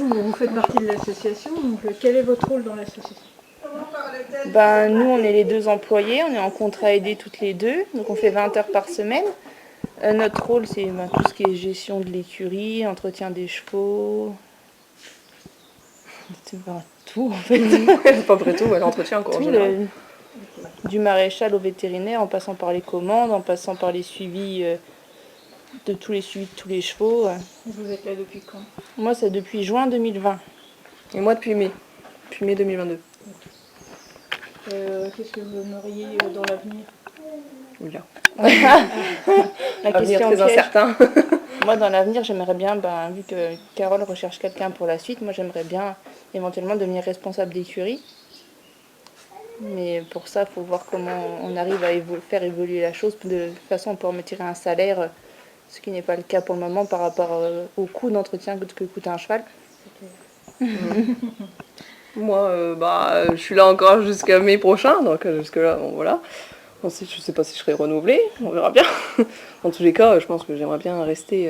vous faites partie de l'association, donc quel est votre rôle dans l'association? Nous, on est les 2 employés, on est en contrat aidé toutes les deux, donc on fait 20 heures par semaine. Notre rôle, c'est tout ce qui est gestion de l'écurie, entretien des chevaux, tout en fait. Pas après tout, l'entretien encore en général. Du maréchal au vétérinaire, en passant par les commandes, en passant par les suivis de tous les chevaux. Vous êtes là depuis quand? Moi, c'est depuis juin 2020. Et moi depuis mai 2022. Qu'est-ce que vous aimeriez dans l'avenir? Oula. La Avenir question très piège. incertain. Moi, dans l'avenir, j'aimerais bien, vu que Carole recherche quelqu'un pour la suite, moi, j'aimerais bien éventuellement devenir responsable d'écurie. Mais pour ça, il faut voir comment on arrive à faire évoluer la chose de façon à pouvoir me tirer un salaire, ce qui n'est pas le cas pour le moment par rapport au coût d'entretien que coûte un cheval. Moi, je suis là encore jusqu'à mai prochain, donc jusque-là, bon voilà. Ensuite, je sais pas si je serai renouvelée, on verra bien. Dans tous les cas, je pense que j'aimerais bien rester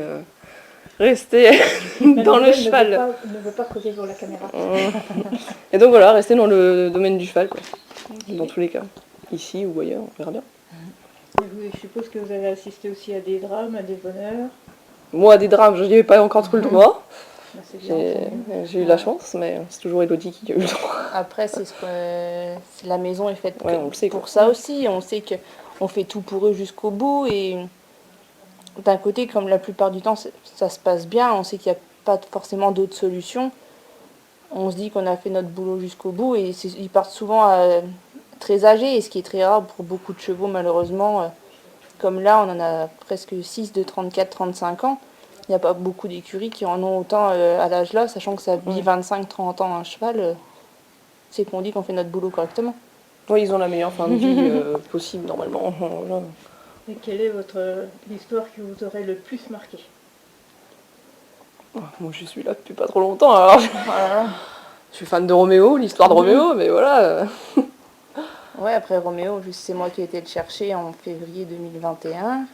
dans le cheval. Ne veut pas causer pour la caméra. Et donc voilà, rester dans le domaine du cheval, quoi. Okay. Dans tous les cas. Ici ou ailleurs, on verra bien. Et je suppose que vous avez assisté aussi à des drames, à des bonheurs. Moi, à des drames, je n'y ai pas encore trop le droit. J'ai eu la chance, mais c'est toujours Elodie qui a eu le droit. Après, la maison est faite on le sait, pour ça aussi. On sait qu'on fait tout pour eux jusqu'au bout. Et d'un côté, comme la plupart du temps, ça se passe bien, on sait qu'il n'y a pas forcément d'autres solutions. On se dit qu'on a fait notre boulot jusqu'au bout. Et ils partent souvent très âgés, et ce qui est très rare pour beaucoup de chevaux, malheureusement. Comme là, on en a presque 6 de 34-35 ans. Il n'y a pas beaucoup d'écuries qui en ont autant à l'âge-là, sachant que ça vit 25-30 ans un cheval. C'est qu'on dit qu'on fait notre boulot correctement. Oui, ils ont la meilleure fin de vie possible, normalement. Et quelle est l'histoire qui vous aurait le plus marqué? Moi, je suis là depuis pas trop longtemps, alors je suis fan de Roméo, l'histoire de Roméo, mais voilà. Ouais, après Roméo, c'est moi qui ai été le chercher en février 2021.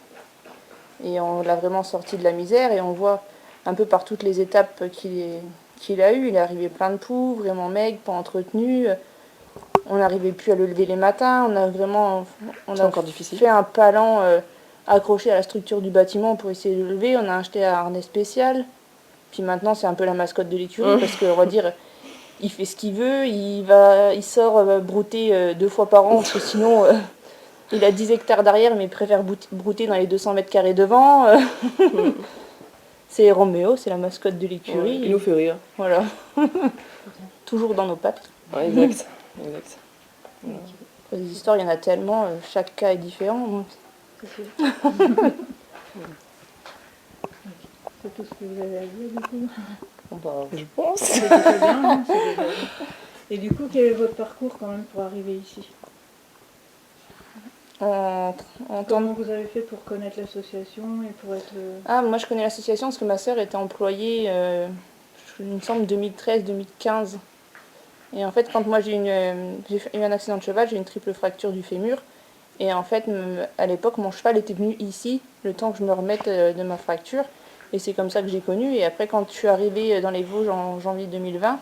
Et on l'a vraiment sorti de la misère, et on voit un peu par toutes les étapes qu'il a eues. Il est arrivé plein de poux, vraiment maigre, pas entretenu. On n'arrivait plus à le lever les matins. On a encore difficile. Fait un palan accroché à la structure du bâtiment pour essayer de le lever. On a acheté un harnais spécial. Puis maintenant, c'est un peu la mascotte de l'écurie, parce qu'on va dire, il fait ce qu'il veut. Il sort brouter 2 fois par an, parce que sinon... il a 10 hectares d'arrière, mais il préfère brouter dans les 200 mètres carrés devant. C'est Roméo, c'est la mascotte de l'écurie. Ouais, il nous fait rire. Voilà. Toujours dans nos pattes. Ouais, exact. Voilà. Les histoires, il y en a tellement, chaque cas est différent. C'est tout ce que vous avez à dire, du coup? Je pense. C'est déjà bien. Et du coup, quel est votre parcours quand même pour arriver ici? Comment vous avez fait pour connaître l'association et pour être... Moi je connais l'association parce que ma sœur était employée, il me semble, 2013-2015. Et en fait, quand moi j'ai eu un accident de cheval, j'ai eu une triple fracture du fémur. Et en fait, à l'époque, mon cheval était venu ici, le temps que je me remette de ma fracture. Et c'est comme ça que j'ai connu. Et après, quand je suis arrivée dans les Vosges en janvier 2020,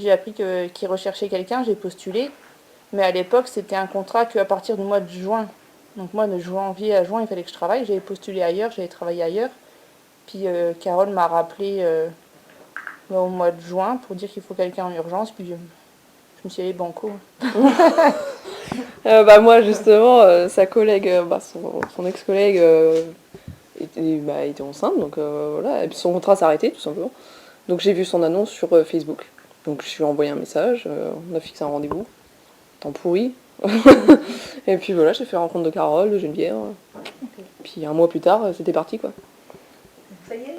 j'ai appris qu'ils recherchaient quelqu'un, j'ai postulé. Mais à l'époque, c'était un contrat qu'à partir du mois de juin. Donc moi, de janvier à juin, il fallait que je travaille. J'avais postulé ailleurs, j'avais travaillé ailleurs. Puis Carole m'a rappelé au mois de juin pour dire qu'il faut quelqu'un en urgence. Puis je me suis allée banco. Moi, justement, sa collègue, son ex-collègue était enceinte. Donc voilà, et puis son contrat s'est arrêté, tout simplement. Donc j'ai vu son annonce sur Facebook. Donc je lui ai envoyé un message, on a fixé un rendez-vous. Temps pourri. Et puis voilà, j'ai fait la rencontre de Carole, de Geneviève. Okay. Puis un mois plus tard, c'était parti, quoi. Ça y est,